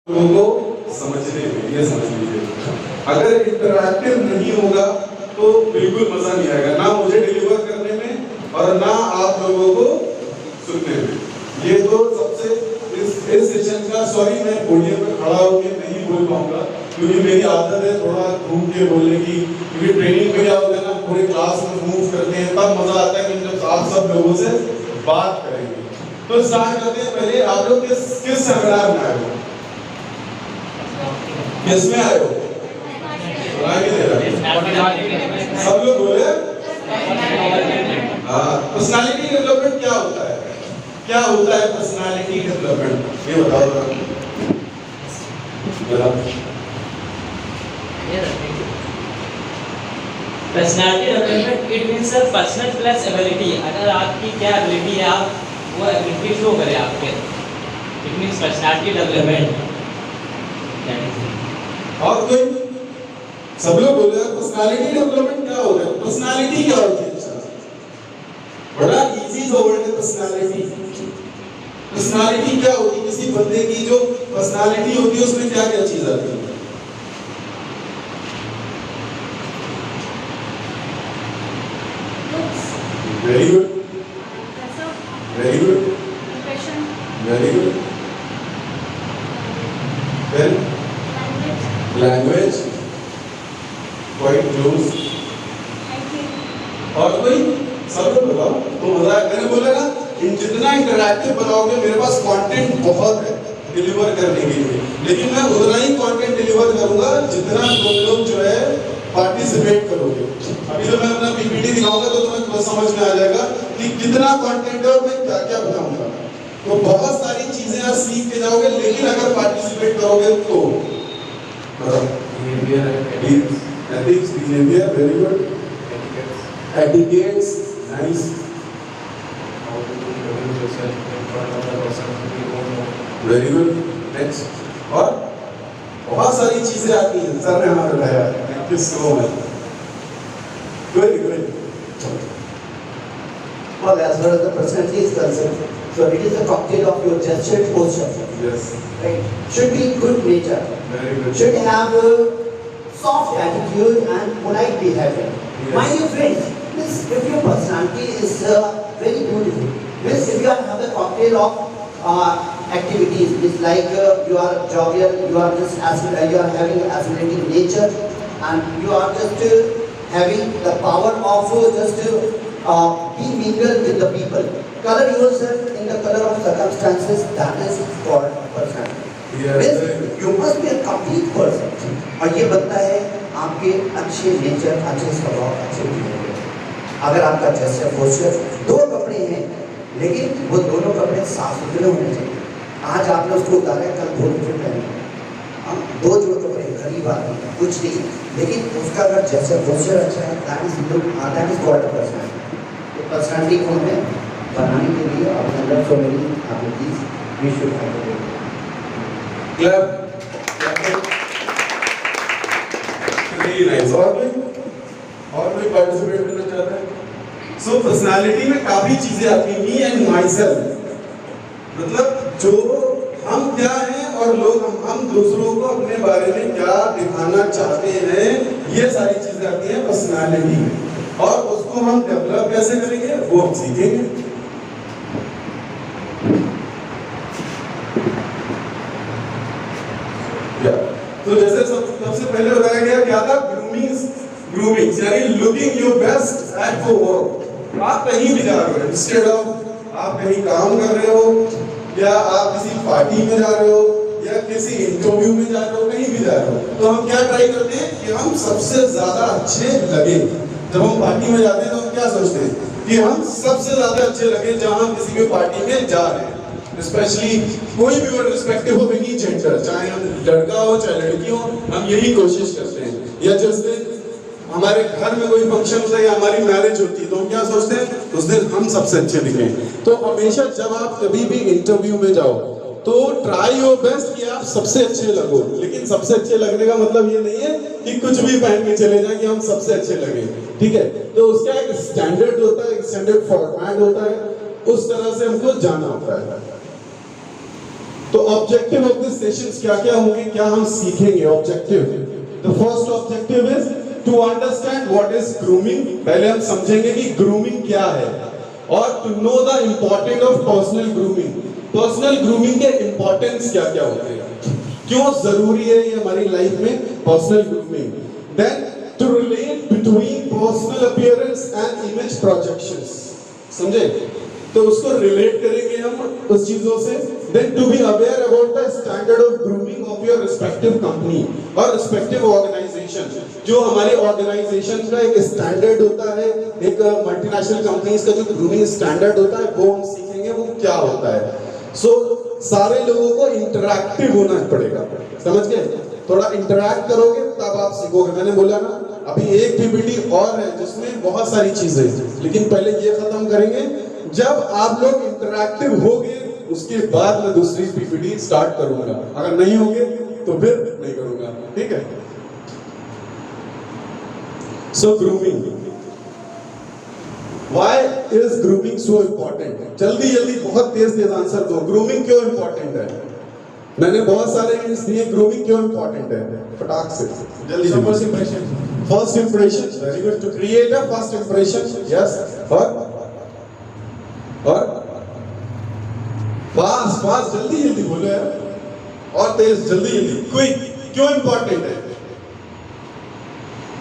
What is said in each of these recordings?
लोगों को समझने में, ये समझ लीजिए, अगर इंटरैक्टिव नहीं होगा तो बिल्कुल मजा नहीं आएगा, ना मुझे डिलीवर करने में और ना आप लोगों को सुनने में। ये तो सबसे इस सेशन का, सॉरी मैं पोडियम पे खड़ा होकर नहीं बोल पाऊंगा क्योंकि मेरी आदत है थोड़ा घूम के बोलने की, क्योंकि ट्रेनिंग में क्या होता है ना, पूरे क्लास में मूव करते हैं, तब मजा आता है कि जब आप सब लोगों से बात करेंगे। तो स्टार्ट करते हैं। पहले आप लोग किस सेमिनार में आए हो? किसमें आए हो? सब लोग बोले पर्सनालिटी डेवलपमेंट क्या होता है? क्या होता है पर्सनालिटी डेवलपमेंट, ये बताओ जरा। Personality development it means personal plus ability. अगर आपकी क्या एबिलिटी है आप वो एबिलिटी शो करें आपके, इट मींस पर्सनालिटी डेवलपमेंट। और कोई? सब लोग बोल रहे हैं पर्सनालिटी डेवलपमेंट क्या होता है? पर्सनालिटी क्या होती है? बड़ा इजी वर्ड है पर्सनालिटी। पर्सनालिटी क्या होती है? किसी बंदे की जो पर्सनालिटी होती है उसमें क्या क्या चीज आती है? Very good, very good, very good. Then language, quite close. और कोई? सब लोग बताओ। तो मजा मैंने बोला ना, जितना इंटरैक्टिव बनाओगे, मेरे पास कंटेंट बहुत है डिलीवर करने के लिए, लेकिन मैं उतना ही कंटेंट डिलीवर करूंगा जितना तुम लोग जो है पार्टिसिपेट करोगे। अभी तो मैं अपना पीपीटी दिखाऊंगा तो तुम्हें समझ में आ जाएगा कि कितना कंटेंट है और मैं क्या क्या बताऊंगा। तो बहुत सारी चीजें आप सीख के जाओगे, लेकिन अगर पार्टिसिपेट करोगे तो ethics, behaviour, very good, etiquettes, nice, very good, next. और बहुत सारी चीजें आती हैं, सर ने हमारा बताया, thank you so much, very good. Well, as far as the personality is concerned, so it is a cocktail of your gesture and posture. Yes. Right? Should be good nature. Very good. Should have a soft attitude and polite behavior. Yes. My dear friends, this, if your personality is very beautiful, this if you have a cocktail of activities, it's like you are jovial, you are just you are having assimulating nature, and you are just having the power of just be mingled with the people. Color yourself in the color of circumstances, that is called personality. Yes. You must be a complete person. और ये बनता है आपके अच्छे nature, अच्छे स्वभाव, अच्छे behaviour. अगर आपका जैसे पोस्चर, दो कपड़े हैं लेकिन वो दोनों कपड़े साफ सुथरे होने चाहिए। आज आपने उसको उतारा है, कल धो के पहने, दो जोड़ कपड़े गरीब आदमी कुछ नहीं, लेकिन उसका अगर जैसे पोस्चर अच्छा है, that is called a personality. Personality को हमें बनाने के लिए अपने अंदर so many abilities we should have. Clap, very nice. और कोई पार्टिसिपेट करना चाहता है? सो पर्सनालिटी में काफी चीजें आती हैं, मी एंड माई सेल्फ, मतलब जो हम क्या हैं और लोग हम दूसरों को अपने बारे में क्या दिखाना चाहते हैं, ये सारी चीजें आती हैं पर्सनालिटी में। और उसको हम डेवलप कैसे करेंगे वो हम सीखेंगे। तो जैसे सबसे पहले बताया गया क्या था, ग्रूमिंग यानी looking your best at for work. आप कहीं भी जा रहे हो, इंस्टेड ऑफ आप कहीं काम कर रहे हो, या आप किसी पार्टी में जा रहे हो, या किसी इंटरव्यू में जा रहे हो, कहीं भी जा रहे हो, तो हम क्या ट्राई करते हैं कि हम सबसे ज्यादा अच्छे लगे। जब हम पार्टी में जाते हैं तो हम क्या सोचते हैं कि हम सबसे ज्यादा अच्छे लगे जहां हम किसी भी पार्टी में जा रहे हैं। स्पेशली कोई भी और रिस्पेक्टिव हो एनी जेंडर, चाहे हम लड़का हो चाहे लड़की हो, हम यही कोशिश करते हैं। या जिस दिन हमारे घर में कोई फंक्शन होता है या हमारी मैरिज होती है तो हम क्या सोचते हैं, उस दिन हम सबसे अच्छे दिखें। तो हमेशा जब आप कभी भी इंटरव्यू में जाओ तो ट्राई योर बेस्ट कि आप सबसे अच्छे लगो, लेकिन सबसे अच्छे लगने का मतलब ये नहीं है कि कुछ भी पहन के चले जाएं कि हम सबसे अच्छे लगे, ठीक है? तो उसका एक स्टैंडर्ड होता है, एक स्टैंडर्ड फॉर्मेट होता है, उस तरह से हमको जाना होता है। तो ऑब्जेक्टिव ऑफ दिस सेशंस क्या क्या होंगे, क्या हम सीखेंगे? Objective, the first objective is to understand what is grooming. पहले हम समझेंगे कि ग्रूमिंग क्या है, और to know the importance of personal grooming. Personal grooming के इंपॉर्टेंस क्या क्या होते हैं, क्यों जरूरी है ये हमारी लाइफ में personal grooming. Then to relate between personal appearance and image projections, समझे? तो उसको रिलेट करेंगे हम उस चीजों से। Then to be aware about the standard of grooming of your respective company और रिस्पेक्टिव ऑर्गेनाइजेशन। जो हमारे ऑर्गेनाइजेशन का एक स्टैंडर्ड होता है, एक मल्टीनेशनल कंपनीज का जो ग्रूमिंग स्टैंडर्ड होता है, वो हम सीखेंगे वो क्या होता है। सो सारे लोगों को इंटरैक्टिव होना पड़ेगा, समझ गए? थोड़ा इंटरैक्ट करोगे तब आप सीखोगे। मैंने बोला ना, अभी एक पीपीटी और है जिसमें बहुत सारी चीजें, लेकिन पहले ये खत्म करेंगे। जब आप लोग इंटरैक्टिव होगे उसके बाद मैं दूसरी पीपीटी स्टार्ट करूंगा, अगर नहीं होगे तो फिर नहीं करूंगा, ठीक है? So grooming, why is grooming so important? जल्दी जल्दी बहुत तेज आंसर दो। ग्रूमिंग क्यों इंपॉर्टेंट है? मैंने बहुत सारे हिंट्स दिए, ग्रूमिंग क्यों इंपॉर्टेंट है? फटाक से जल्दी। First impression, first impression, very good. To create a first impression, yes. और फास्ट फास्ट, जल्दी जल्दी बोलो यार, और तेज, जल्दी जल्दी, क्विक। क्यों इंपॉर्टेंट है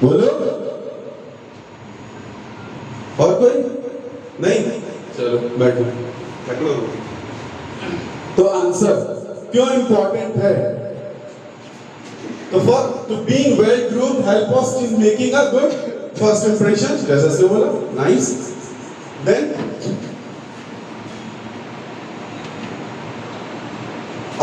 बोलो? और कोई नहीं? चलो बैठो, पकड़ो। तो आंसर क्यों इंपॉर्टेंट है? तो for to being well groomed help us in making a good first impression, जैसा से बोला, nice. Then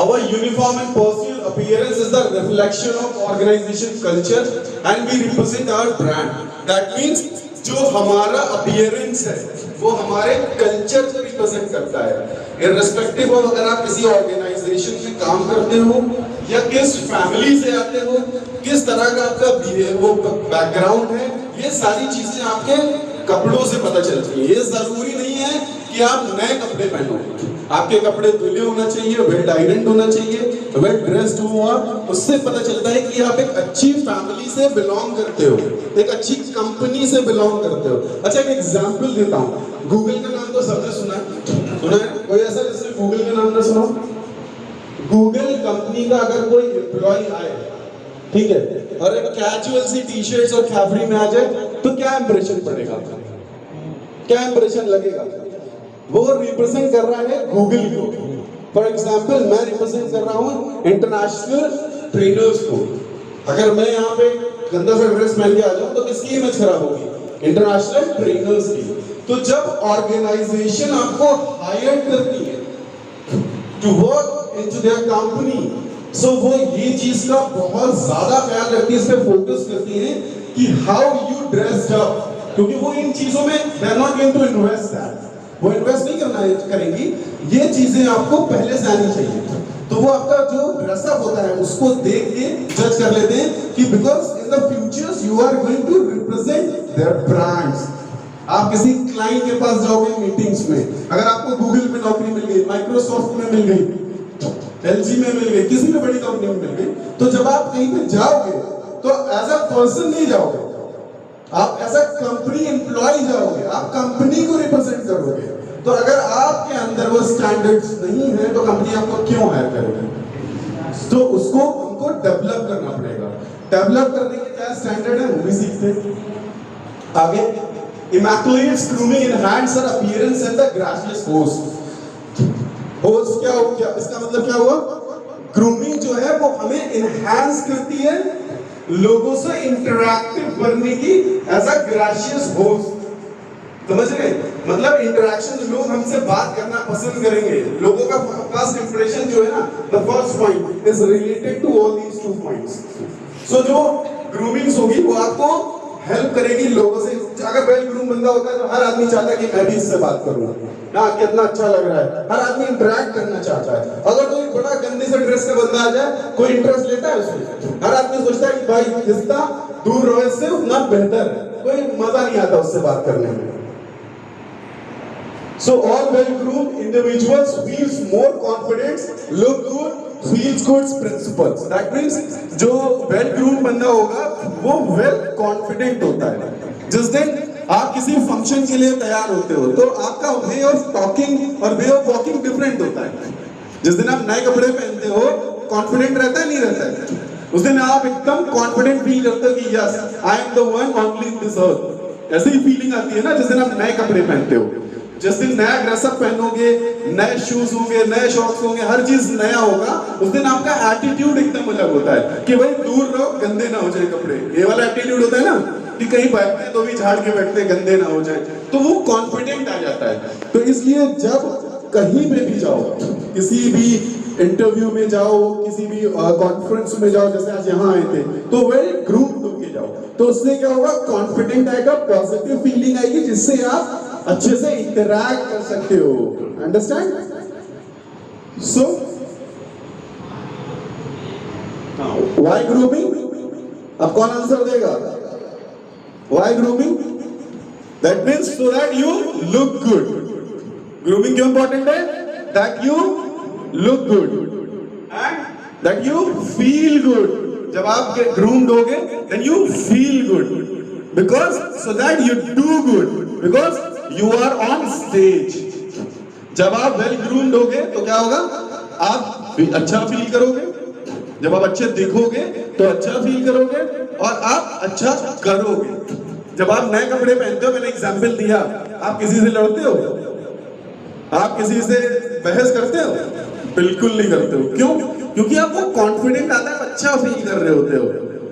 our uniform and personal appearance is the reflection of organization culture and we represent our brand. That means जो हमारा appearance है वो हमारे culture को represent करता है। इर्रेस्पेक्टिव ऑफ अगर आप किसी ऑर्गेनाइजेशन में काम करते हो या किस फैमिली से आते हो, किस तरह का आपका वो बैकग्राउंड है, ये सारी चीजें आपके कपड़ों से पता चलती है। ये जरूरी नहीं है कि आप नए कपड़े पहनो, आपके कपड़े धुले होना चाहिए, वेल डाइनेंड होना चाहिए, वेल ड्रेस्ड हो आप। उससे पता चलता है कि आप एक अच्छी फैमिली से बिलोंग करते हो, एक अच्छी कंपनी से बिलोंग करते हो। अच्छा, एक एग्जांपल देता हूँ। गूगल का नाम तो सबने सुना है? कोई ऐसा जिसने गूगल का नाम ना सुना? गूगल कंपनी का अगर कोई एम्प्लॉय आए, ठीक है, और एक कैजुअल सी टी शर्ट्स और कैफरी में आ जाए तो क्या इंप्रेशन पड़ेगा, क्या इंप्रेशन लगेगा? वो रिप्रेजेंट कर रहा है गूगल को। फॉर एग्जाम्पल मैं रिप्रेजेंट कर रहा हूँ इंटरनेशनल ट्रेनर्स को। अगर मैं यहाँ पे गंदा सा ड्रेस पहन के आ जाऊँ तो किसकी इमेज खराब होगी? इंटरनेशनल ट्रेनर्स की। तो जब ऑर्गेनाइजेशन आपको हायर करती है to work into their company, so वो ये चीज का बहुत ज्यादा ख्याल रखती है, इस पे फोकस करती है कि हाउ यू ड्रेस्ड अप, क्योंकि वो इन चीजों में they are not going to invest that, वो इन्वेस्ट नहीं करेंगी। ये चीजें आपको पहले से आनी चाहिए। तो वो आपका जो ड्रेसअप होता है उसको देख के जज कर लेते हैं कि because in the futures you are going to represent their brands. आप किसी क्लाइंट के पास जाओगे मीटिंग्स में, अगर आपको गूगल में नौकरी मिल गई, माइक्रोसॉफ्ट में मिल गई, एलजी में मिल गई, किसी भी बड़ी कंपनी में मिल गई, तो जब आप कहीं पे जाओगे तो एज अ पर्सन नहीं जाओगे, आप एज अ कंपनी एम्प्लॉय जाओगे, आप कंपनी को रिप्रेजेंट करोगे। तो अगर आपके अंदर वो स्टैंडर्ड्स नहीं है तो कंपनी आपको क्यों हायर करेगी? तो उसको उनको डेवलप करना पड़ेगा। डेवलप करने के क्या स्टैंडर्ड है वो भी सीखते हैं आगे। Immaculate grooming enhance the appearance and the gracious pose. Pose क्या हो गया? इसका मतलब क्या हुआ? ग्रूमिंग जो है वो हमें एनहांस करती है, लोगों से इंटरैक्टिव बनने की एज अ ग्रेशियस होस्ट। समझ रहे? मतलब इंटरेक्शन, लोग हमसे बात करना पसंद करेंगे। लोगों का फर्स्ट इंप्रेशन जो है ना, the first point is related to all these two points. So जो ग्रूमिंग्स होगी वो आपको हेल्प करेगी लोगों से। अगर वेल ग्रूम बंदा होता है तो हर आदमी चाहता है कि मैं भी इससे बात करूं, ना कितना अच्छा लग रहा है, हर आदमी इंटरैक्ट करना चाहता है। अगर कोई बड़ा गंदे से ड्रेस का बंदा आ जाए, कोई इंटरेस्ट लेता है उसमें? हर आदमी सोचता है कि भाई जितना दूर रहो इससे उतना बेहतर है, कोई मजा नहीं आता उससे बात करने में। So all well-groomed individuals feels more confidence, look good, feels good principles. That means जो well-groomed बंदा होगा वो well confident होता है. जिस दिन आप किसी फंक्शन के लिए तैयार होते हो तो आपका वे ऑफ टॉकिंग और वे ऑफ वॉकिंग डिफरेंट होता है. जिस दिन आप नए कपड़े पहनते हो कॉन्फिडेंट रहता है नहीं रहता है? उस दिन आप एकदम कॉन्फिडेंट फील करते हो कि yes I am the one only in this earth. ऐसी ही फीलिंग आती है ना जिस दिन आप नए कपड़े पहनते हो. जिस दिन नया ड्रेसअप पहनोगे, नए शूज होंगे, नए शॉर्ट्स होंगे, हर चीज नया होगा, उस दिन आपका एटीट्यूड एकदम अलग होता है कि भाई दूर रहो, गंदे ना हो जाए कपड़े. ये वाला एटीट्यूड होता है ना कि कहीं बैठते हैं तो भी झाड़ के बैठते हैं, गंदे ना हो जाए, तो वो कॉन्फिडेंट आ जाता है. तो इसलिए जब कहीं पे भी जाओ, किसी भी इंटरव्यू में जाओ, किसी भी कॉन्फ्रेंस में जाओ, जैसे आज यहाँ आए थे, तो वेल ग्रुप होके जाओ. तो उससे क्या होगा, कॉन्फिडेंट आएगा, पॉजिटिव फीलिंग आएगी, जिससे आप अच्छे से इंटरैक्ट कर सकते हो. अंडरस्टैंड? So why grooming? अब कौन आंसर देगा? Why grooming? That means so that you look good. Grooming क्यों इंपॉर्टेंट है? That you look good and that you feel good. जब आप ग्रूम्ड होगे then you feel good, because so that you do good, because you are on stage. जब आप well groomed होगे तो क्या होगा, आप अच्छा फील करोगे. जब आप अच्छे दिखोगे तो अच्छा फील करोगे और आप अच्छा करोगे. जब आप नए कपड़े पहनते हो, मैंने एग्जाम्पल दिया, आप किसी से लड़ते हो, आप किसी से बहस करते हो? बिल्कुल नहीं करते हो. क्यों? क्योंकि आपको कॉन्फिडेंट आता है, अच्छा फील कर रहे होते हो,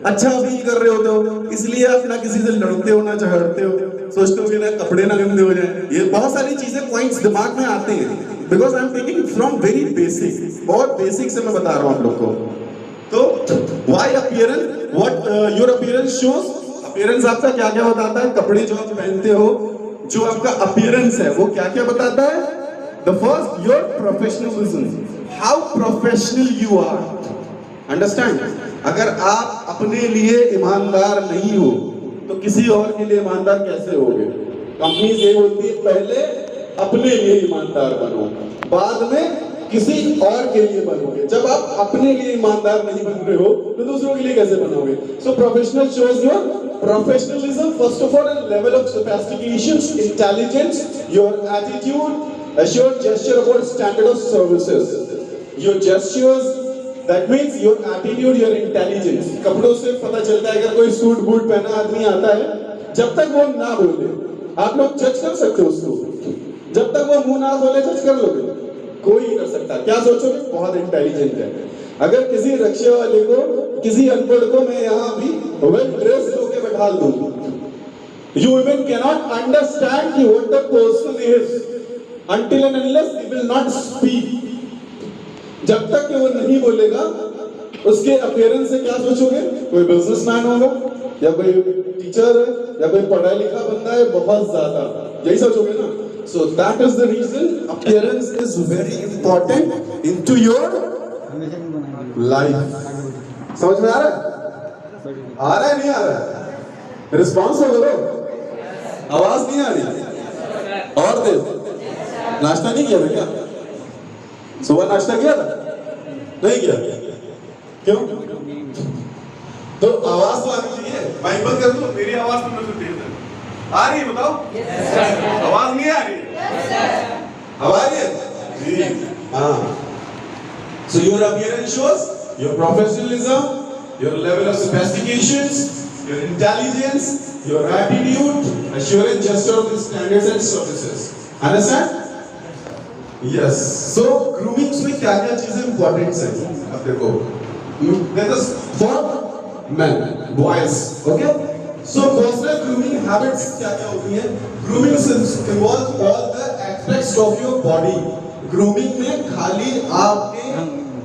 अच्छा फील कर रहे होते हो, इसलिए आप ना किसी से लड़ते हो ना झगड़ते हो. सोचते हो कि ना कपड़े ना गंदे हो जाए. ये बहुत सारी चीजें पॉइंट्स दिमाग में आते हैं, because I am taking from very basic. बहुत बेसिक से मैं बता रहा हूँ आप लोग को. तो why appearance? What your appearance shows? Appearance आपका क्या क्या बताता है? कपड़े जो आप पहनते हो, जो आपका अपीयरेंस है वो क्या क्या बताता है? The first, your professionalism, how professional you are. Understand? अगर आप अपने लिए ईमानदार नहीं हो तो किसी और के लिए ईमानदार कैसे होगे? कंपनी ये बोलती है पहले अपने लिए ईमानदार बनो, बाद में किसी और के लिए बनोगे. जब आप अपने लिए ईमानदार नहीं बन रहे हो तो दूसरों के लिए कैसे बनोगे? सो professional shows your professionalism, first of all, a level of sophistication, intelligence, your attitude, assured gesture about standard of services. Your gestures, that means your attitude, your intelligence. कपड़ों से पता चलता है. अगर कोई सूट बूट पहना आदमी आता है, जब तक वो ना बोले आप लोग जज कर सकते हो उसको. जब तक वो मुंह ना खोले जज कर लोगे? कोई नहीं कर सकता. क्या सोचोगे? बहुत इंटेलिजेंट है. अगर किसी रिक्शा वाले को, किसी अनपढ़ को मैं यहाँ भी वेल ड्रेस होके बैठा दूं, you even cannot understand कि what the person is until and unless he will not speak. जब तक कि वो नहीं बोलेगा, उसके अपीयरेंस से क्या सोचोगे? कोई बिजनेसमैन होगा, या कोई टीचर है, या कोई पढ़ा लिखा बंदा है बहुत ज्यादा, यही सोचोगे ना. So that is the reason appearance is very important into your life. समझ में आ रहा है? आ रहा है नहीं आ रहा है? रिस्पॉन्स हो करो. आवाज नहीं आ रही? और दे. नाश्ता नहीं किया था क्या? सुबह नाश्ता किया था? नहीं किया? क्यों? तो आवाज तो आनी चाहिए. माइक बंद कर दो, मेरी आवाज तो मुझे तेज है. आ रही है? बताओ. आवाज नहीं आ रही? आवाज है? हाँ. So your appearance shows your professionalism, your level of sophistication, your intelligence, your attitude, assurance, gesture of the standards and services. Understand? Yes. So grooming में क्या क्या चीजें important हैं? अब देखो. Let us for men, boys, okay? So personal grooming habits क्या क्या होती हैं? Grooming involves all the aspects of your body. Grooming में खाली आपके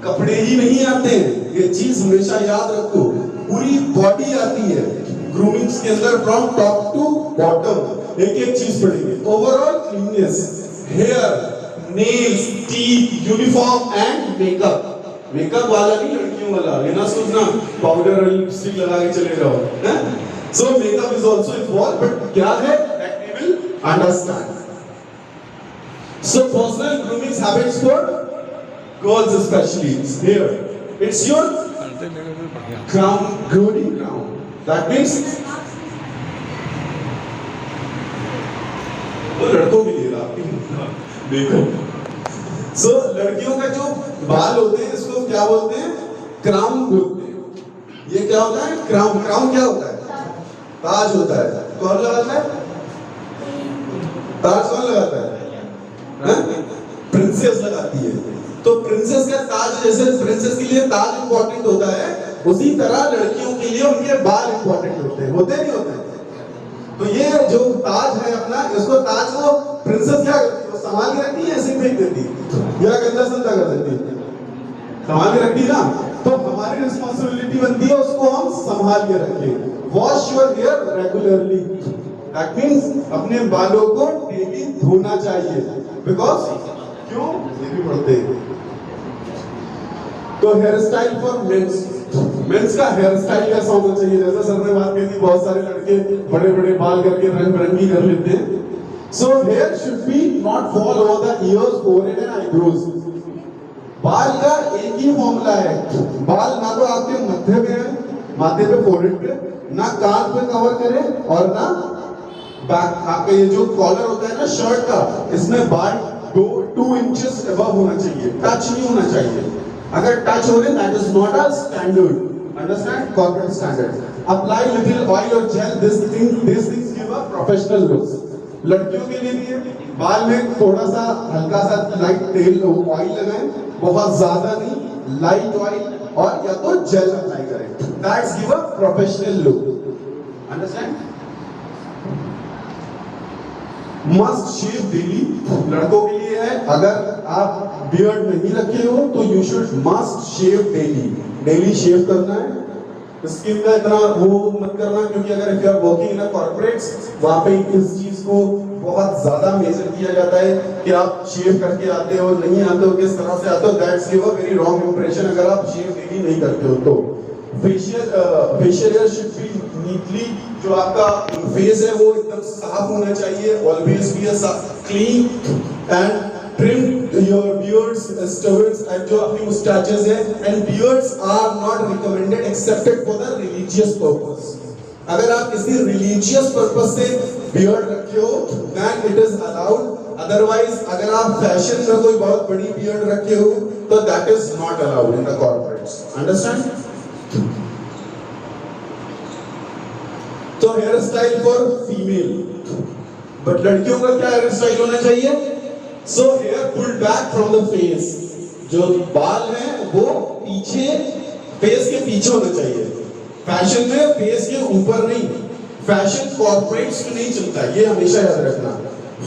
कपड़े ही नहीं आते हैं, ये चीज हमेशा याद रखो, पूरी बॉडी आती है. Grooming के अंदर from top to bottom एक एक चीज पड़ेगी. Overall cleanliness, hair, nails, teeth, uniform and makeup. Makeup वाला नहीं, लड़कियों वाला. ये ना सोचना पाउडर और लिपस्टिक लगा के चले जाओ. So makeup is also involved, but क्या है? That we will understand. So personal grooming habits for girls especially. Here, it's your crown, grooming crown. That means वो लड़कों के लिए रहा देखो। So लड़कियों का जो बाल होते हैं इसको क्या बोलते हैं? क्राउन बोलते हैं। ये क्या होता है? क्राउन। क्राउन क्या होता है? ताज होता है। कौन लगाता है? ताज कौन लगाता है? प्रिंसेस लगाती है। तो प्रिंसेस का ताज, जैसे प्रिंसेस के लिए ताज इंपॉर्टेंट होता है, उसी तरह लड़कियों के लिए उनके बाल इंपॉर्टेंट होते नहीं होते? तो ये जो ताज है अपना, इसको ताज को प्रिंसेस क्या करती है? वो संभाल के रखती है, ऐसे फेंक देती है या गंदा संदा कर देती है? संभाल के रखती है ना। तो हमारी रिस्पॉन्सिबिलिटी बनती है उसको हम संभाल के रखें। Wash your hair regularly. That means अपने बालों को डेली धोना चाहिए। बिकॉज क्यों? ये भी पढ़ते हैं। तो hair style for mens. Mens का हेयर स्टाइल कैसा होना चाहिए? जैसा सर ने बात की थी, बहुत सारे लड़के बड़े बड़े बाल करके रंग बिरंगी कर लेते हैं। So here should B not fall over the years, forehead and eyebrows. बाल का एक ही फॉर्मूला है। बाल ना तो आपके मध्य में है, माथे पे, फोरहेड पे, ना कान पे कवर करे, और ना बैक। आपका ये जो कॉलर होता है ना शर्ट का, इसमें बाल 2 इंचेस अबव होना चाहिए, टच नहीं होना चाहिए। अगर टच हो रहे, that is not a standard. Understand? Corporate standard. Apply little oil और gel, this things give a professional looks. लड़कियों के लिए भी है, बाल में थोड़ा सा हल्का सा लाइट तेल ऑयल लगाएं, बहुत ज्यादा नहीं, लाइट ऑयल, और या तो जेल अप्लाई करें। That's give a professional look. Understand? Must shave daily. लड़कों के लिए है, अगर आप बियर्ड नहीं रखे हो तो you should must shave daily. Daily shave करना है। स्किन का इतना वो मत करना, क्योंकि अगर if you are working in a corporates, वहां पे इस चीज को बहुत ज्यादा मेजर किया जाता है कि आप शेव करके आते हो, नहीं आते हो, किस तरह से आते हो। That's give a very wrong impression अगर आप शेव डेली नहीं करते हो तो। Facial hair should be neatly, जो आपका फेस है वो एकदम साफ होना चाहिए। Always be a clean and trim your beards, stubs, and जो अपनी मुस्टैचेस है, and beards are not recommended accepted for the religious purpose. अगर आप किसी रिलीजियस पर्पस से बियर्ड रखे हो, then it is allowed. Otherwise अगर आप फैशन में कोई बहुत बड़ी बियर्ड रखे हो, तो that is not allowed in the corporates. Understand? तो hair style for female, but लड़कियों का क्या हेयर स्टाइल होना चाहिए? So hair pulled back from the face. जो बाल हैं वो पीछे, फेस के पीछे होना चाहिए। फैशन में फेस के ऊपर नहीं। फैशन कॉर्पोरेट्स में नहीं चलता, ये हमेशा याद रखना।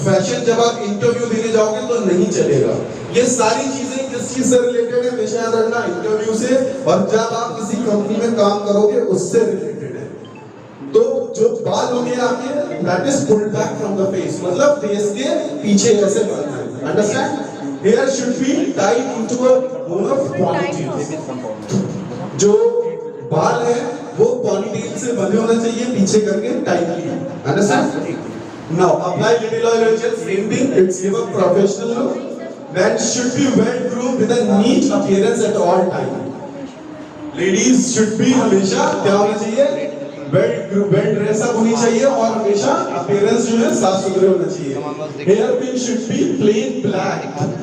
फैशन जब आप इंटरव्यू देने जाओगे तो नहीं चलेगा। ये सारी चीजें किस चीज से रिलेटेड है हमेशा याद रखना, इंटरव्यू से, और जब आप किसी कंपनी में काम करोगे उससे रिलेटेड है। तो जो बाल होंगे आपके, that is pulled back from the face, मतलब फेस के पीछे ऐसे बांधना है। Understand? Hair should be tied into a bun of ponytail. जो बाल है वो पॉनीटेल से बंधे होना चाहिए, पीछे करके tightly. Understand? Now apply little oil और gel, same thing, it's give a professional look. That should be well groomed with a neat appearance at all time. Ladies should be हमेशा क्या होना चाहिए? well dress up होनी चाहिए, और हमेशा appearance जो है साफ सुथरे होना चाहिए। Hair pin should be plain black.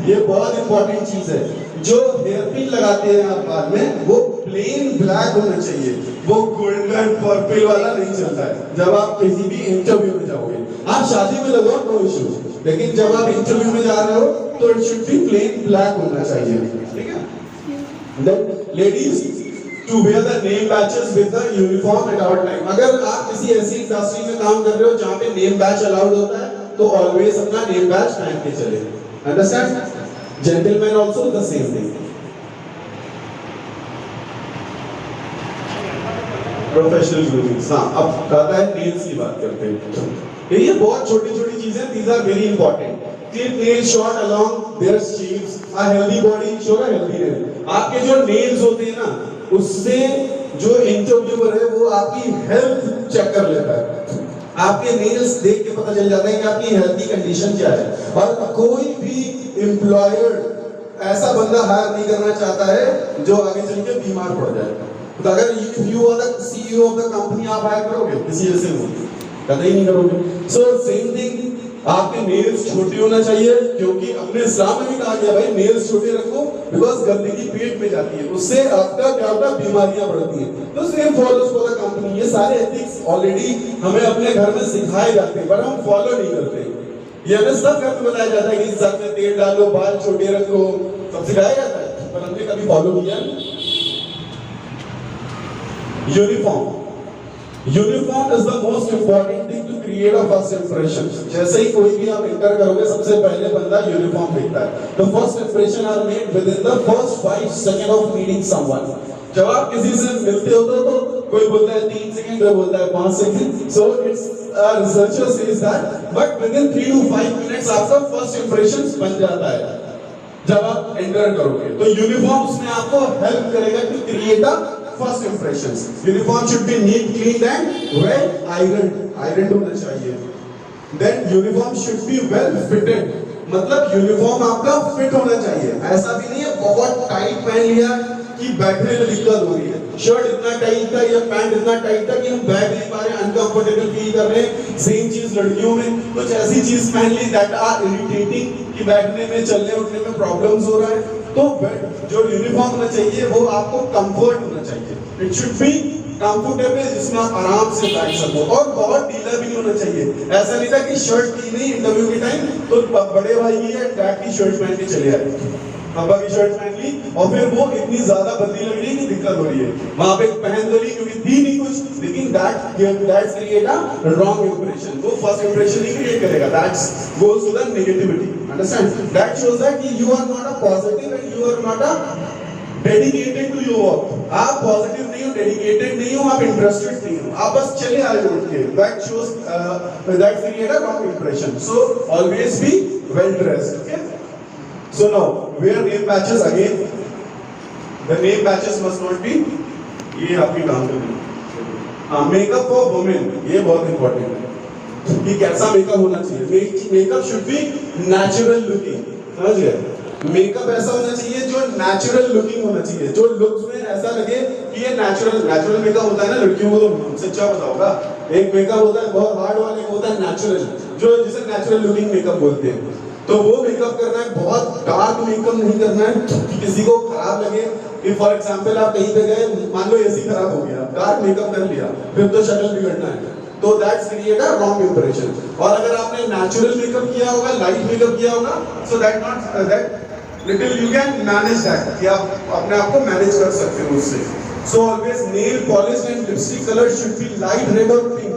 ये बहुत important चीज है। जो हेयर पिन लगाते हैं आप बाल में, वो प्लेन ब्लैक होना चाहिए। वो गोल्डन पर्पल वाला नहीं चलता है। जब आप किसी भी इंटरव्यू में जाओगे, आप शादी में लगाओ नो इशू, लेकिन जब आप इंटरव्यू में जा रहे हो तो it should be plain black होना चाहिए। ठीक है? Then ladies to wear the name badges with the uniform at our time. अगर आप किसी ऐसी इंडस्ट्री में काम कर रहे हो जहां पे नेम बैच अलाउड होता है, तो ऑलवेज अपना नेम बैच पहन के चले। Understand? Gentleman also the same thing. Professional grooming. हाँ, अब आता है नेल्स की बात करते हैं। ये बहुत छोटी-छोटी चीजें, these are very important. Clip nails short along their shapes. A healthy body show a healthy nail. आपके जो nails होते हैं ना, उससे जो इंटरव्यूअर है वो आपकी हेल्थ चेक कर लेता है। आपके नेल्स देख के पता चल जाता है कि आपकी हेल्थी कंडीशन क्या है। और कोई भी एम्प्लॉयर ऐसा बंदा हायर नहीं करना चाहता है जो आगे चल के बीमार पड़ जाए। तो अगर you are the CEO of the company, आप हायर करोगे किसी ऐसे को? कतई नहीं करोगे। सो सेम थिंग, आपके नेल्स छोटे होना चाहिए, क्योंकि अपने इस्लाम में भी कहा गया भाई नेल्स छोटे रखो, बिकॉज गंदगी पेट में जाती है, उससे आपका क्या होता है, बीमारियां बढ़ती हैं। तो same follows for the company. ये सारे एथिक्स ऑलरेडी हमें अपने घर में सिखाए जाते हैं, पर हम फॉलो नहीं करते। ये हमें सब घर में बताया जाता है कि सर में तेल डालो, बाल छोटे रखो, सब सिखाया जाता है, पर हमने कभी फॉलो किया नहीं। Uniform is the most important thing to create a first impression. जैसे ही कोई भी आप इंटर करोगे, सबसे पहले बंदा यूनिफॉर्म देखता है। The first impression are made within the first 5 second of meeting someone. जब आप किसी से मिलते हो तो कोई बोलता है 3 सेकंड, कोई बोलता है 5 second. So it's researcher says that but with in 3 to 5 minutes आपका फर्स्ट इंप्रेशन बन जाता है जब आप एंटर करोगे। तो यूनिफॉर्म उसमें आपको हेल्प करेगा to create a first impressions. Uniform should be neat, clean and well iron होना चाहिए। Then uniform should be well fitted, मतलब यूनिफॉर्म आपका फिट होना चाहिए। ऐसा भी नहीं है बहुत टाइट पहन लिया कि बैठने में दिक्कत हो रही है, शर्ट इतना टाइट था या पैंट इतना टाइट था कि हम बैठ नहीं पा रहे, अनकंफर्टेबल फील कर रहे हैं। सेम चीज लड़कियों में कुछ ऐसी चीज पहन ली दैट आर इरिटेटिंग कि बैठने में, चलने उठने में प्रॉब्लम्स हो रहा है। तो जो यूनिफॉर्म होना चाहिए वो आपको कंफर्ट होना चाहिए। इट शुड बी कंफर्टेबल, जिसमें आप आराम से बैठ सको, और बहुत ढीला भी नहीं होना चाहिए। ऐसा नहीं था कि शर्ट की नहीं इंटरव्यू के टाइम तो बड़े भाई की है टैग की शर्ट पहन के चले आए, पापा की शर्ट पहन ली और फिर वो इतनी ज्यादा बदली लग रही है कि दिक्कत हो रही है। वहां पे पहन तो ली क्योंकि थी नहीं कुछ, लेकिन that's create a wrong impression. वो फर्स्ट इंप्रेशन ही क्रिएट करेगा, that's goes to the negativity. Understand? That shows that कि you are not a positive and you are not a dedicated to your work. आप positive नहीं हो, dedicated नहीं हो, आप इंटरेस्टेड नहीं हो, आप बस चले आ रहे हो उठ के। That shows that create a wrong impression. So always be well dressed. Okay, so now wear name patches again. The name patches must not be, ये आपकी काम करनी। मेकअप फॉर वुमेन, ये बहुत इंपॉर्टेंट है कि कैसा मेकअप होना चाहिए। Makeup should be natural looking, समझ गए? मेकअप ऐसा होना चाहिए जो नेचुरल लुकिंग होना चाहिए, जो लुक्स में ऐसा लगे कि ये नेचुरल मेकअप होता है ना, लड़कियों को तो हमसे अच्छा पता होगा। एक मेकअप होता है बहुत हार्ड वाला, एक होता है नेचुरल, जो जिसे नेचुरल लुकिंग मेकअप बोलते हैं। तो वो मेकअप करना है, बहुत डार्क मेकअप नहीं करना है कि किसी को खराब लगे। कि फॉर एग्जांपल आप कहीं पे गए, मान लो एसी खराब हो गया, डार्क मेकअप कर लिया, फिर तो शक्ल बिगड़ना है, तो that's create a wrong impression. और अगर आपने नेचुरल मेकअप किया होगा, लाइट मेकअप किया होगा, so that little you can manage that, कि आप अपने आप को मैनेज कर सकते हो उससे। So always nail polish and lipstick colour should be light red और पिंक।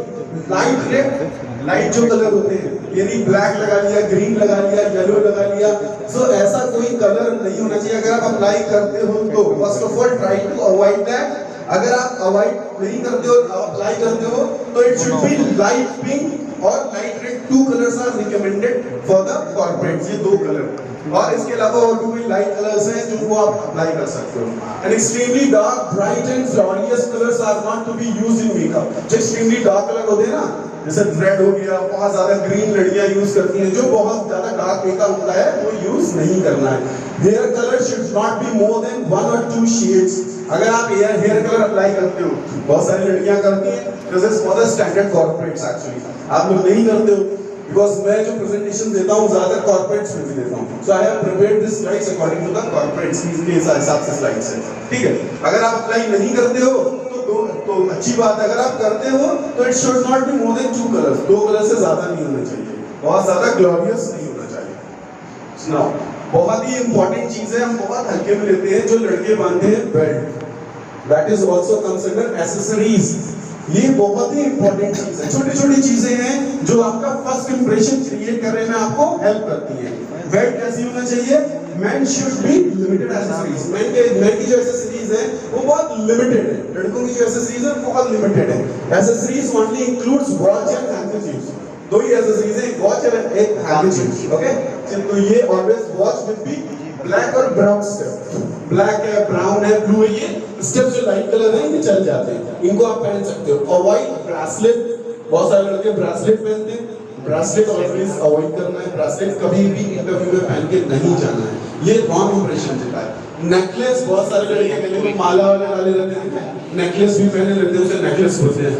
लाइट रेड, लाइट जो कलर होते हैं, यानी ब्लैक लगा लिया, ग्रीन लगा लिया, येलो लगा लिया, सो ऐसा कोई कलर नहीं होना चाहिए। अगर आप अप्लाई करते हो तो first of all try to avoid that. अगर आप अवॉइड नहीं करते हो, अप्लाई करते हो, तो it should be light pink और light red, 2 colours are recommended for the corporates, ये 2 कलर। और इसके अलावा और भी कोई लाइट कलर्स हैं जो वो आप अप्लाई कर सकते हो। And extremely dark, bright and fluorescent colours are not to be used in makeup. जो एक्सट्रीमली डार्क कलर होते हैं ना, जैसे रेड हो गया, बहुत ज्यादा ग्रीन लड़कियां यूज करती हैं, जो बहुत ज्यादा डार्क मेकअप होता है वो यूज नहीं करना है। Hair colour should not be more than 1 or 2 shades. अगर आप हेयर कलर अप्लाई करते हो, बहुत सारी लड़कियां करती हैं, this is for the standard corporates actually, आप लोग नहीं करते हो, बिकॉज मैं जो प्रेजेंटेशन देता हूँ ज्यादा कॉर्पोरेट्स में भी देता हूँ। So I have prepared this slides according to the corporates के हिसाब से स्लाइड्स है, ठीक है? अगर आप अप्लाई नहीं करते हो तो अच्छी बात है, अगर आप करते हो तो it should not be more then 2 colours, 2 colour से ज्यादा नहीं होना चाहिए, बहुत ज्यादा ग्लोरियस नहीं होना चाहिए। नाउ बहुत ही इंपॉर्टेंट चीज है, हम बहुत हल्के में लेते हैं, जो लड़के बांधते हैं belt, that is also considered accessories. ये बहुत ही इंपॉर्टेंट चीज है, छोटी छोटी चीजें हैं जो आपका फर्स्ट इंप्रेशन क्रिएट करने में आपको हेल्प करती है। बेल्ट कैसी होना चाहिए? Main should be limited accessories. Main की जो एसेसरीज है वो बहुत लिमिटेड है, लड़कों की जो एसेसरीज है बहुत लिमिटेड है। Accessories only includes watch and handkerchief, 2 he accessories है, वॉच और एक हैंडकरचीफ। ओके, तो ये always watch will be black और ब्राउन स्टेप, ब्लैक है, ब्राउन है, ब्लू है, ये स्टेप्स जो लाइट कलर है ये चल जाते हैं, इनको आप पहन सकते हो। अवॉइड ब्रेसलेट बहुत सारे लड़के ब्रेसलेट पहनते हैं, ब्रेसलेट ऑलवेज अवॉइड करना है, ब्रेसलेट कभी भी इंटरव्यू में पहन के नहीं जाना है, ये रॉन्ग इंप्रेशन देता है। नेकलेस, बहुत सारे लड़के गले में माला वाले डाले रहते हैं, नेकलेस भी पहने रहते हैं, उसे नेकलेस बोलते हैं,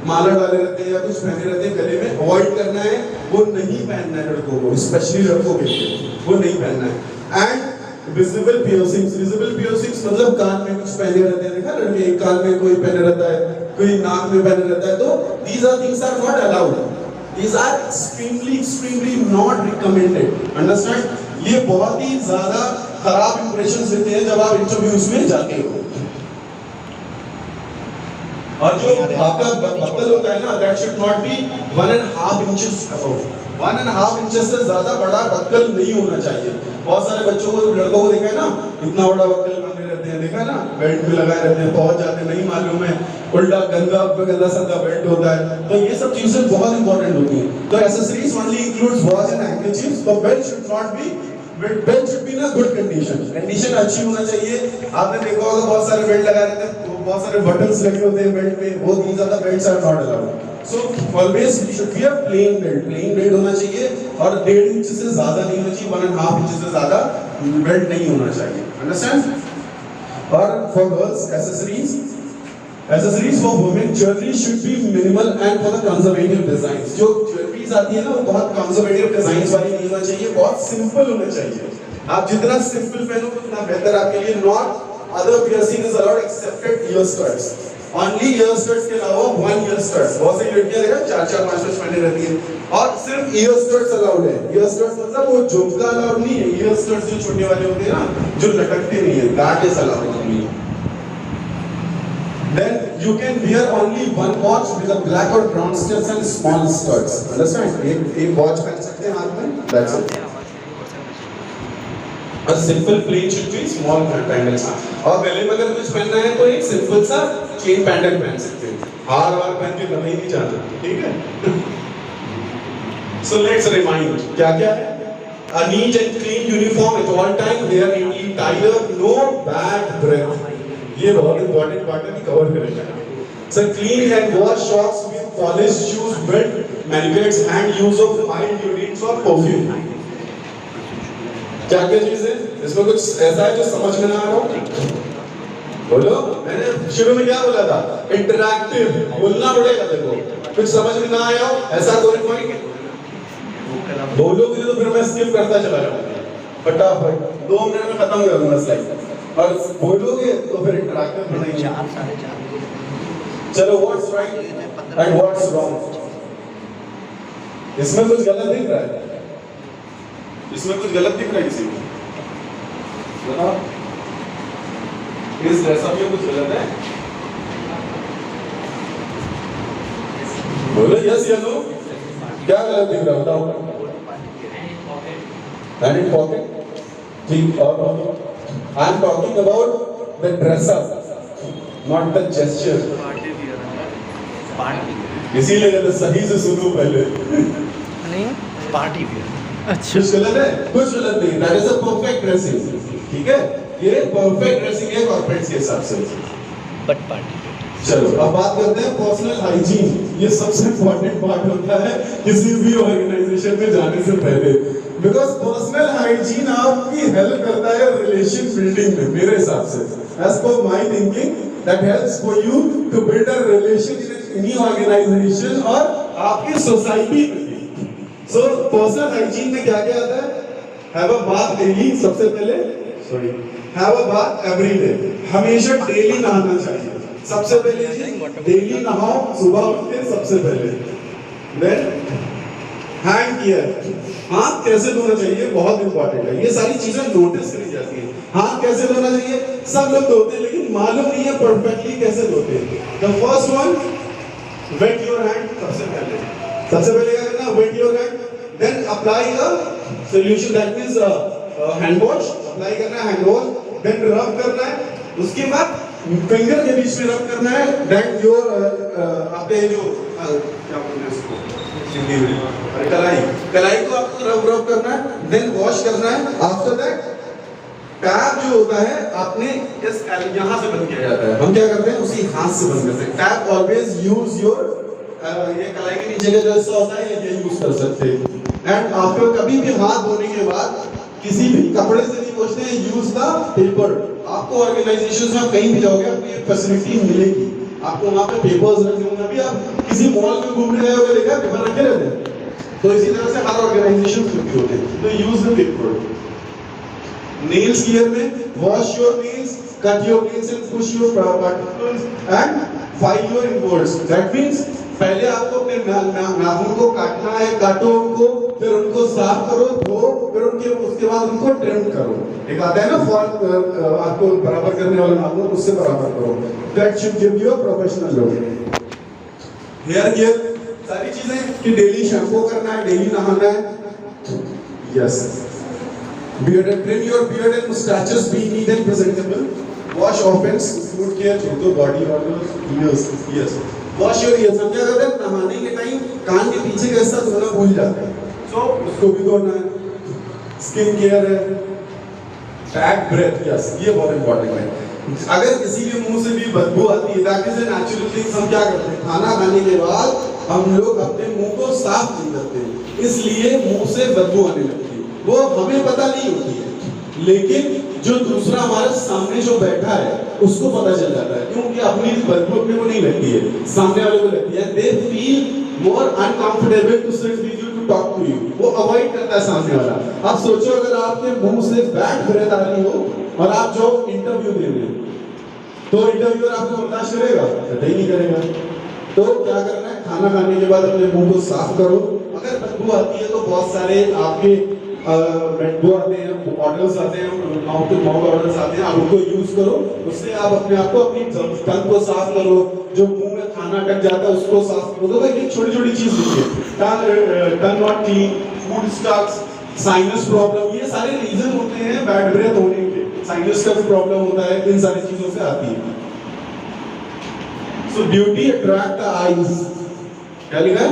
माला डाले रहते हैं या कुछ पहने रहते हैं गले में, अवॉइड करना है, वो नहीं पहनना है लड़कों को, स्पेशली लड़कों के लिए वो नहीं पहनना है। And visible piercings, visible piercings मतलब कान में कुछ पहने रहते हैं, देखा लड़के एक कान में कोई पहने रहता है, कोई नाक में पहने रहता है, तो these are things are not allowed, these are extremely not recommended, understand? ये बहुत ही ज्यादा खराब इंप्रेशन देते हैं जब आप इंटरव्यूज में जाते हो। और जो आपका बक्कल होता है ना, that should not be 1.5 inches above, 1.5 inches से ज्यादा बड़ा बक्कल नहीं होना चाहिए। बहुत सारे बच्चों को, लड़कों को देखा है ना, इतना बड़ा बक्कल बांधे रहते हैं, देखा है ना, बेल्ट में लगाए रहते हैं, पहुंच जाते नहीं मालूम है, उल्टा गंदा सदा बेल्ट होता है, तो ये सब चीजें बहुत इंपॉर्टेंट होती हैं। तो accessories only includes watch and handkerchiefs, but belt should not be, belt should be in a good condition, condition अच्छी होना चाहिए। आपने देखा होगा बहुत सारे बेल्ट लगा रहते हैं, बहुत सारे बटन्स लगे होते हैं बेल्ट में, वो these are the belts are not allowed, so always should be a plain belt होना चाहिए, और 1.5 इंच से ज्यादा नहीं होना चाहिए, 1.5 इंच से ज्यादा बेल्ट नहीं होना चाहिए, अंडरस्टैंड? और for girls accessories for women, jewelry should be minimal and for the conservative designs, जो ज्वेलरीज आती है ना वो बहुत कंजर्वेटिव डिजाइन्स वाली नहीं होना चाहिए, बहुत सिंपल होना चाहिए। आप जितना सिंपल पहनोगे उतना बेहतर आपके लिए। Not other piercing is allowed accepted year studs, only year studs के अलावा 1 ईयर स्टड्स, बहुत सारी लड़कियां देखा 4-4 5-5 पहने रहती हैं, और सिर्फ ईयर स्टड्स अलाउड है। ईयर स्टड्स मतलब वो झुमका अलाउड नहीं है, ईयर स्टड्स जो छोटे वाले होते हैं ना, जो लटकते नहीं है, that is allowed only. Then you can wear only one watch with a black or brown studs and small studs. Understand? एक watch पहन सकते हैं हाथ में. That's it. A simple plain should be small pendants. और गले में अगर कुछ पहनना है तो एक सिंपल सा chain pendant पहन सकते हैं. हार वार पहन के कहीं नहीं जाना. ठीक है? So let's remind क्या क्या है? A neat and clean uniform at all time. Hair neatly tied up. No bad breath. ये बहुत इंपॉर्टेंट पार्ट है कि कवर करेगा। Sir clean and wash socks with polish shoes, belt, manicures, hand use of mild deodorants और perfume. क्या क्या चीज है इसमें? कुछ ऐसा है जो समझ में ना आ रहा हो? बोलो, मैंने शुरू में क्या बोला था? इंटरैक्टिव बोलना पड़ेगा। देखो कुछ समझ में ना आया हो ऐसा कोई पॉइंट बोलोगे तो फिर मैं स्किप करता चला जाऊंगा फटाफट, 2 मिनट में खत्म करूंगा स्लाइड, और बोलोगे तो फिर इंटरैक्टिव बनाएंगे। 4-4.5 चलो, what's right and what's wrong? इसमें कुछ गलत दिख रहा है? इसमें कुछ गलत दिख रहा है किसी को? बताओ, इस ड्रेसअप में कुछ गलत है? बोलो यस या नो। क्या गलत दिख रहा है बताओ? हैंड इन पॉकेट, ठीक। और I am talking about the dress up, not the gesture. इसीलिए कहते सही से सुनो पहले। नहीं पार्टी वियर। अच्छा, कुछ गलत है? कुछ गलत नहीं। That is a perfect dressing. ठीक है? ये perfect dressing है कॉर्पोरेट्स के हिसाब से। But party wear. चलो अब बात करते हैं पर्सनल हाइजीन। ये सबसे इम्पोर्टेंट पार्ट होता है किसी भी ऑर्गेनाइजेशन में जाने से पहले, बिकॉज पर्सनल हाइजीन आपकी हेल्प करता है रिलेशन बिल्डिंग में। मेरे हिसाब से, as per my thinking, that helps for you to build a relation in any organisation और आपकी सोसाइटी में भी। सो पर्सनल हाइजीन में क्या क्या आता है? हैव अ बाथ डेली, सबसे पहले sorry have a bath every day, हमेशा डेली नहाना चाहिए। सबसे पहले डेली नहाओ सुबह उठ के सबसे पहले। देन हैंड केयर, हाथ कैसे धोना चाहिए बहुत इंपॉर्टेंट है। ये सारी चीजें नोटिस करी जाती है। हाथ कैसे धोना चाहिए सब लोग धोते हैं, लेकिन मालूम नहीं है परफेक्टली कैसे धोते हैं। The first one, wet your hand. सबसे पहले क्या करना? Wet your hand, then apply a solution, that means hand wash apply करना है, हैंड वॉश, देन रब करना है, उसके बाद फिंगर के बीच में रब करना है, देन योर आपके जो क्या बोलते हैं इसको, कलाई को आपको रब करना है, देन वॉश करना है। आफ्टर दैट टैप जो होता है आपने इस यहाँ से बंद किया जाता है, हम क्या करते हैं उसी हाथ से बंद करते हैं। टैप ऑलवेज यूज योर ये कलाई के नीचे का जो हिस्सा होता है ये यूज कर सकते हैं। एंड आफ्टर कभी भी हाथ धोने के बाद किसी भी कपड़े से नहीं पोंछते हैं, यूज द पेपर। आपको ऑर्गेनाइजेशन में कहीं भी जाओगे आपको ये फैसिलिटी मिलेगी, आपको वहाँ पे पेपर्स रखे होंगे। अभी आप किसी मॉल में घूमने गए होगे, देखा पेपर रखे रहते हैं, तो इसी तरह से हर ऑर्गेनाइजेशन में होते हैं। तो use the paper. Nails care में wash your nails, cut your nails and push your particles and file your inwards. That means पहले आपको अपने नाखून को काटना है, काटो उनको, फिर उनको साफ करो, धो, फिर उसके बाद उनको ट्रिम करो। एक आता है ना फॉल आपको बराबर करने वाला नाखून, उससे बराबर करो। That should give you a professional look. Hair care सारी चीजें कि डेली शैम्पू करना है, डेली नहाना है। Yes. Beard and trim your beard and mustaches, be neat and presentable. Wash often, food care, तो body oils, ears, yes. Wash your ears. हम क्या करते हैं नहाने के टाइम कान के पीछे का हिस्सा धोना भूल जाते हैं, so उसको भी धोना है। Skin care है, bad breath, yes, ये बहुत important है। अगर किसी के मुंह से भी बदबू आती है, that is a natural thing। हम क्या करते हैं खाना खाने के बाद हम लोग अपने मुंह को साफ नहीं करते, इसलिए मुंह से बदबू आने लगती है। वो हमें पता नहीं होती है, लेकिन जो दूसरा हमारे सामने जो बैठा है उसको पता चल जाता है, क्योंकि अपनी बदबू अपने को नहीं लगती है, सामने वाले को लगती है। They feel more uncomfortable to sit with you, to talk to you. वो अवॉइड करता है सामने वाला। आप सोचो अगर आपके मुंह से बैड ब्रेथ आ रही हो और आप जो इंटरव्यू दे रहे हैं, तो इंटरव्यूअर आपको बर्दाश्त करेगा? कतई नहीं करेगा। तो क्या करना है, खाना खाने के बाद अपने मुंह को साफ करो। अगर बदबू आती है तो बहुत सारे आपके वो आते हैं, मॉडल्स आते हैं, माउथ टू माउथ मॉडल्स आते हैं, आप उनको यूज करो। उससे आप अपने आप को, अपनी टंग को साफ करो, जो मुंह में खाना अटक जाता है उसको साफ करो। तो ये छोटी छोटी चीज होती है। Tongue not clean, food stucks, sinus problem, ये सारे रीजन होते हैं बैड ब्रेथ होने के। साइनस का भी प्रॉब्लम होता है, इन सारी चीजों से आती है। सो ब्यूटी अट्रैक्ट द आईज, क्या लिखा है?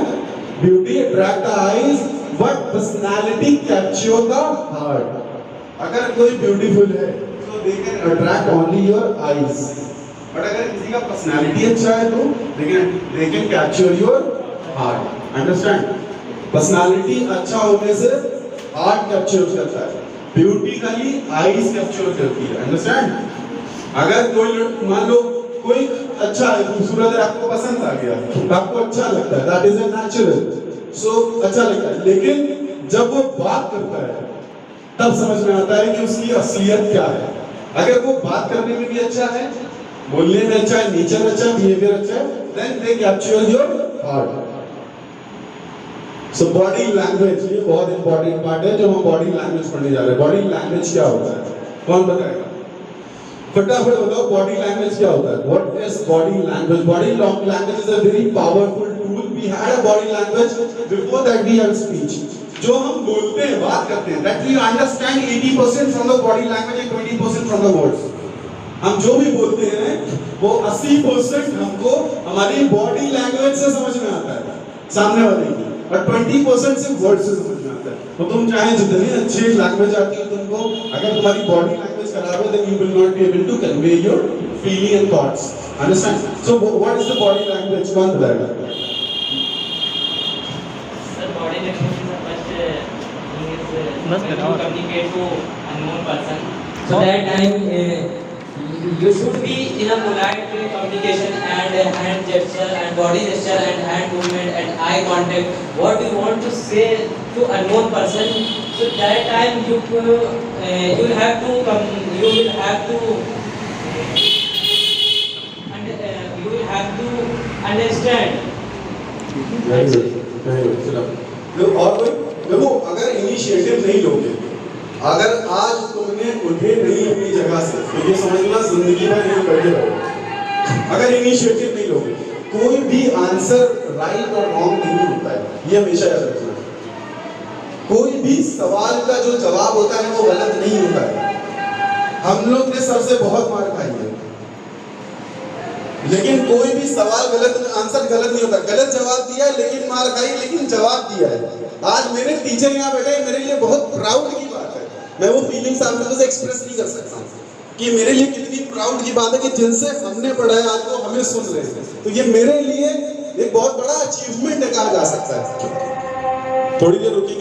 Beauty attract the eyes but personality capture the heart. अगर कोई ब्यूटीफुल है तो they can attract only your eyes, but अगर किसी का personality अच्छा है तो they can capture your heart. Understand? personality अच्छा होने से heart capture करता है, beauty खाली eyes capture करती है। Understand? अगर कोई मान लो कोई अच्छा है, खूबसूरत है, आपको पसंद आ गया, आपको अच्छा लगता है, that is a natural, so अच्छा लगता है। लेकिन जब वो बात करता है तब समझ में आता है कि उसकी असलियत क्या है। अगर वो बात करने में भी अच्छा है, बोलने में अच्छा है, नेचर अच्छा है, बिहेवियर अच्छा है, then they capture your heart. So body language ये बहुत इंपॉर्टेंट पार्ट है जो हम बॉडी लैंग्वेज पढ़ने जा रहे हैं। बॉडी लैंग्वेज क्या होता है, कौन बताएगा? फटाफट बताओ, बॉडी लैंग्वेज क्या होता है? What is body language? Body language is a very powerful tool. We had a body language before that we had speech. जो हम बोलते हैं, बात करते हैं, that we understand 80% from the body language and 20% from the words. हम जो भी बोलते हैं वो 80% हमको हमारी बॉडी लैंग्वेज से समझ में आता है सामने वाले की, और 20% सिर्फ वर्ड से समझ में आता है। तो तुम चाहे जितनी अच्छी लैंग्वेज आती है तुमको, अगर तुम्हारी बॉडी लैंग्वेज खराब है, then you will not be able to convey your feeling and thoughts. Understand? So what is the body language? कौन बताएगा? Sir, body language is the first thing is when you communicate to unknown person. So that time you should be in a polite communication and hand gesture and body gesture and hand movement and eye contact. What you want to say to unknown person, so that time you will have to understand. और कोई देखो, अगर initiative नहीं लोगे, अगर आज तुमने उठे नहीं अपनी जगह से, तो ये समझना जिंदगी भर यहीं बैठे रहो। अगर इनिशिएटिव नहीं लोगे, कोई भी आंसर राइट और रॉन्ग नहीं होता है, ये हमेशा याद रखना। कोई भी सवाल का जो जवाब होता है वो गलत नहीं होता है। हम लोग ने सर से बहुत मार खाई है, लेकिन कोई भी सवाल गलत, आंसर गलत नहीं होता। गलत जवाब दिया है लेकिन मार खाई, लेकिन जवाब दिया है। आज मेरे टीचर यहाँ बैठे हैं, मेरे लिए बहुत प्राउड की बात है। मैं वो फीलिंग्स आप लोगों से एक्सप्रेस नहीं कर सकता कि मेरे लिए कितनी प्राउड की बात है कि जिनसे हमने पढ़ा है आज वो हमें सुन रहे हैं। तो ये मेरे लिए एक बहुत बड़ा अचीवमेंट है कहा जा सकता है। थोड़ी देर रुकिए।